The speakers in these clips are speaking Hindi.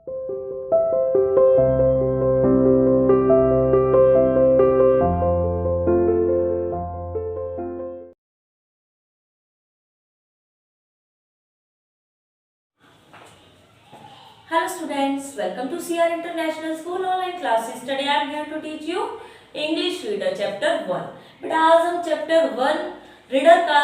Hello students, welcome to CR International School online classes. Today I am here to teach you English Reader Chapter 1. बेटा आज हम चैप्टर 1 रीडर का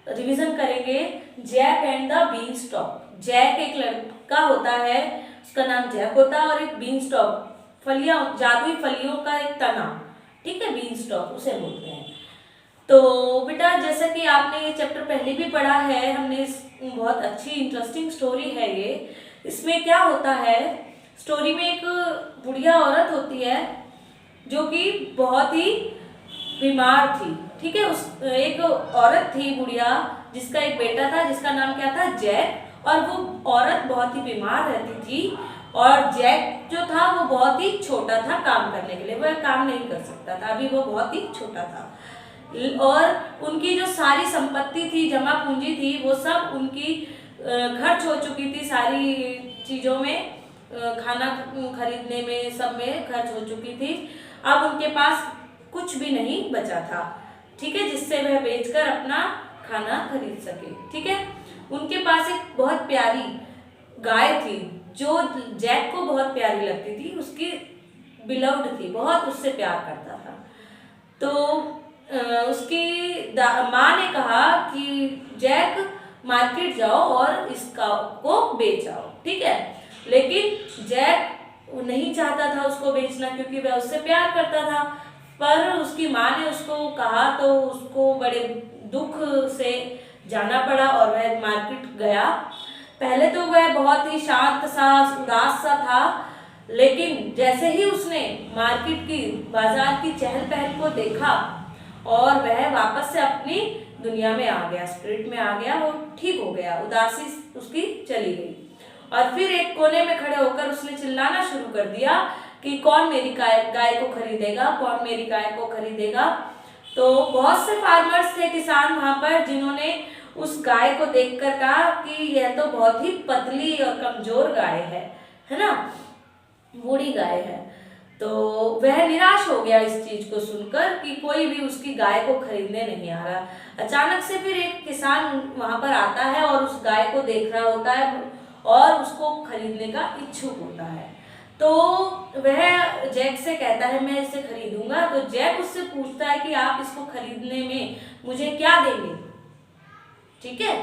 रिवीजन करेंगे। Jack and the beanstalk. Jack एक लड़का होता है, उसका नाम जैक होता है, और एक बीन स्टॉक फलियां, जादुई फलियों का एक तना, ठीक है, बीन स्टॉक उसे बोलते हैं। तो बेटा जैसा कि आपने ये चैप्टर पहले भी पढ़ा है, हमने बहुत अच्छी इंटरेस्टिंग स्टोरी है ये। इसमें क्या होता है, स्टोरी में एक बुढ़िया औरत होती है जो कि बहुत ही बीमार थी, ठीक है। उस एक औरत थी बुढ़िया जिसका एक बेटा था जिसका नाम क्या था, जैक, और वो औरत बहुत ही बीमार रहती थी। और जैक जो था वो बहुत ही छोटा था काम करने के लिए, वह काम नहीं कर सकता था, अभी वो बहुत ही छोटा था। और उनकी जो सारी संपत्ति थी, जमा पूंजी थी, वो सब उनकी खर्च हो चुकी थी, सारी चीज़ों में, खाना खरीदने में, सब में खर्च हो चुकी थी। अब उनके पास कुछ भी नहीं बचा था, ठीक है, जिससे वह बेचकर अपना खाना खरीद सके, ठीक है। उनके पास एक बहुत प्यारी गाय थी जो जैक को बहुत प्यारी लगती थी, उसकी बिलव्ड थी, बहुत उससे प्यार करता था। तो उसकी माँ ने कहा कि जैक मार्केट जाओ और इसका को बेच आओ, ठीक है। लेकिन जैक नहीं चाहता था उसको बेचना क्योंकि वह उससे प्यार करता था। पर उसकी माँ ने उसको कहा तो उसको बड़े दुख से जाना पड़ा और वह मार्केट गया। पहले तो वह बहुत ही शांत सा, उदास सा था, लेकिन जैसे ही उसने मार्केट की, बाजार की चहल पहल को देखा और वह वापस से अपनी दुनिया में आ गया, स्पिरिट में आ गया, वो ठीक हो गया, उदासी उसकी चली गई। और फिर एक कोने में खड़े होकर उसने चिल्लाना शुरू कर दिया कि कौन मेरी गाय को खरीदेगा, कौन मेरी गाय को खरीदेगा। तो बहुत से फार्मर्स थे, किसान वहां पर, जिन्होंने उस गाय को देखकर कहा कि यह तो बहुत ही पतली और कमजोर गाय है ना, बूढ़ी गाय है। तो वह निराश हो गया इस चीज को सुनकर कि कोई भी उसकी गाय को खरीदने नहीं आ रहा। अचानक से फिर एक किसान वहां पर आता है और उस गाय को देख रहा होता है और उसको खरीदने का इच्छुक होता है। तो वह जैक से कहता है मैं इसे खरीदूंगा। तो जैक उससे पूछता है कि आप इसको खरीदने में मुझे क्या देंगे, ठीक है।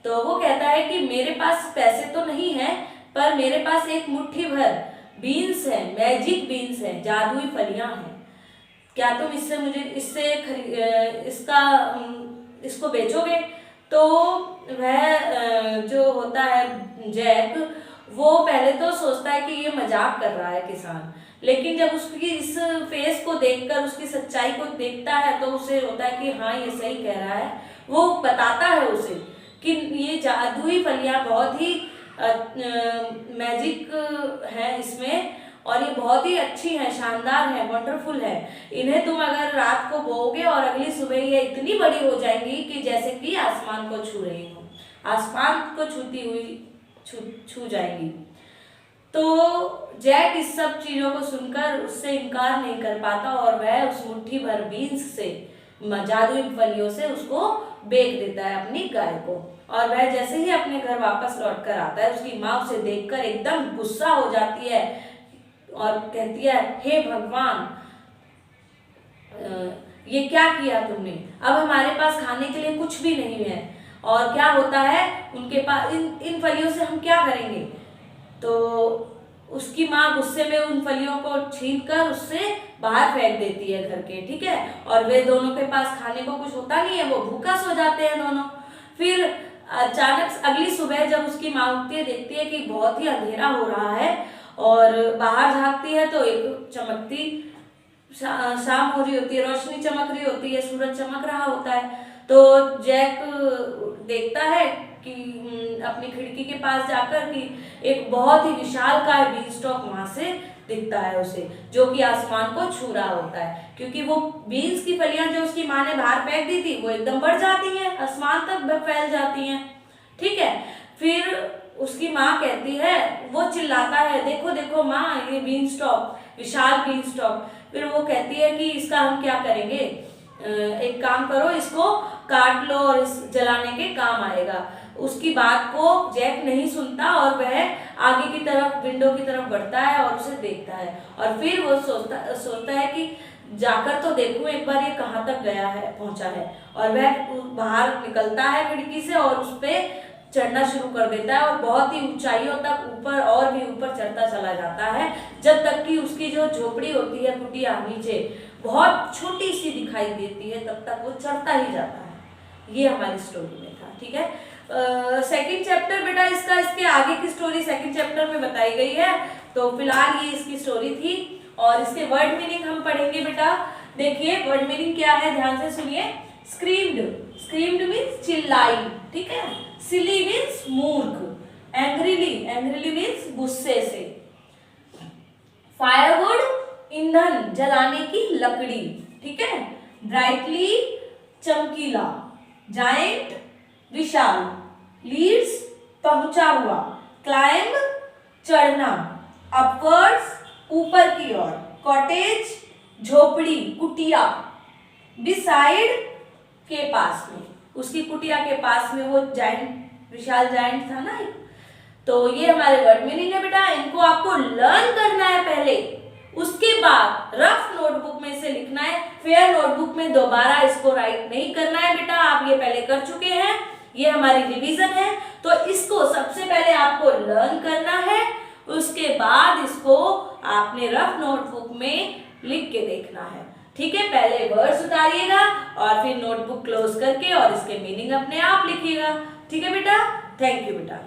तो वो कहता है कि मेरे पास पैसे तो नहीं है, पर मेरे पास एक मुट्ठी भर बीन्स है, मैजिक बीन्स है, जादुई फलियां हैं। क्या तुम इसको बेचोगे? तो वह जो होता है जैक, वो पहले तो सोचता है कि ये मजाक कर रहा है किसान, लेकिन जब उसकी इस फेस को देखकर, उसकी सच्चाई को देखता है, तो उसे होता है कि हाँ ये सही कह रहा है। वो बताता है उसे कि ये जादुई फलियां बहुत ही मैजिक है इसमें, और ये बहुत ही अच्छी है, शानदार है, वंडरफुल है। इन्हें तुम अगर रात को बोओगे और अगली सुबह ये इतनी बड़ी हो जाएंगी कि जैसे कि आसमान को छू रही हो, आसमान को छूती हुई छू जाएंगी। तो जैक इस सब चीजों को सुनकर उससे इनकार नहीं कर पाता और वह उस मुट्ठी भर बीन्स से, जादुई फलियों से उसको बेच देता है अपनी गाय को। और वह जैसे ही अपने घर वापस लौट कर आता है, उसकी माँ उसे देखकर एकदम गुस्सा हो जाती है और कहती है हे भगवान, ये क्या किया तुमने, अब हमारे पास खाने के लिए कुछ भी नहीं है, और क्या होता है उनके पास, इन फलियों से हम क्या करेंगे। तो उसकी माँ गुस्से में उन फलियों को छीनकर उससे बाहर फेंक देती है घर के, ठीक है। और वे दोनों के पास खाने को कुछ होता नहीं है, वो भूखा सो जाते हैं दोनों। फिर अचानक अगली सुबह जब उसकी माँ उठती है, देखती है कि बहुत ही अंधेरा हो रहा है, और बाहर झांकती है तो एक चमकती शाम हो रही होती है, रोशनी चमक रही होती है, सूरज चमक रहा होता है। तो जैक देखता है कि अपनी खिड़की के पास जाकर कि एक बहुत ही विशालकाय बीन स्टॉक वहां से दिखता है उसे, जो कि आसमान को छू रहा होता है, क्योंकि वो बीन्स की फलियां जो उसकी माँ ने बाहर फेंक दी थी वो एकदम बढ़ जाती हैं, आसमान तक फैल जाती हैं, ठीक है। फिर उसकी माँ कहती है, वो चिल्लाता है, देखो देखो माँ ये बीन स्टॉक, विशाल बीन स्टॉक। फिर वो कहती है कि इसका हम क्या करेंगे, एक काम करो, इसको काट लो और इस जलाने के काम आएगा। उसकी बात को जैक नहीं सुनता और वह आगे की तरफ, विंडो की तरफ बढ़ता है और उसे देखता है। और फिर वो सोचता है कि जाकर तो देखूं एक बार ये कहाँ तक गया है, पहुंचा है। और वह बाहर निकलता है खिड़की से और उस पे चढ़ना शुरू कर देता है और बहुत ही ऊंचाइयों तक ऊपर और भी ऊपर चढ़ता चला जाता है, जब तक कि उसकी जो झोपड़ी होती है कुटिया नीचे बहुत छोटी सी दिखाई देती है, तब तक वो चढ़ता ही जाता है। ये हमारी स्टोरी में था। ठीक है, सेकंड चैप्टर बेटा इसका, इसके आगे की स्टोरी सेकंड चैप्टर में बताई गई है। तो फिलहाल ये इसकी स्टोरी थी और इसके वर्ड मीनिंग हम पढ़ेंगे बेटा। देखिए वर्ड मीनिंग क्या है, ध्यान से सुनिए। स्क्रीम्ड, स्क्रीम्ड मीन्स चिल्लाई, ठीक है। सिली मीन्स मूर्ख। एंग्रीली, एंग्रीली मीन्स गुस्से से। फायरवुड, ईंधन, जलाने की लकड़ी, ठीक है। ब्राइटली, चमकीला। जायंट, विशाल। लीड्स, पहुंचा हुआ। क्लाइंब, चढ़ना। अपवर्ड्स, ऊपर की ओर। कॉटेज, झोपड़ी, कुटिया। बिसाइड, के पास में, उसकी कुटिया के पास में वो जायंट, विशाल जायंट था ना। तो ये हमारे वर्ड मीनिंग है बेटा, इनको आपको लर्न करना है पहले, उसके बाद रफ नोटबुक में से लिखना है। फेयर नोटबुक में दोबारा इसको राइट नहीं करना है बेटा, आप ये पहले कर चुके हैं, ये हमारी रिवीजन है। तो इसको सबसे पहले आपको लर्न करना है, उसके बाद इसको आपने रफ नोटबुक में लिख के देखना है। ठीक है, पहले वर्ड्स उतारिएगा और फिर नोटबुक क्लोज करके और इसके मीनिंग अपने आप लिखिएगा। ठीक है बेटा, थैंक यू बेटा।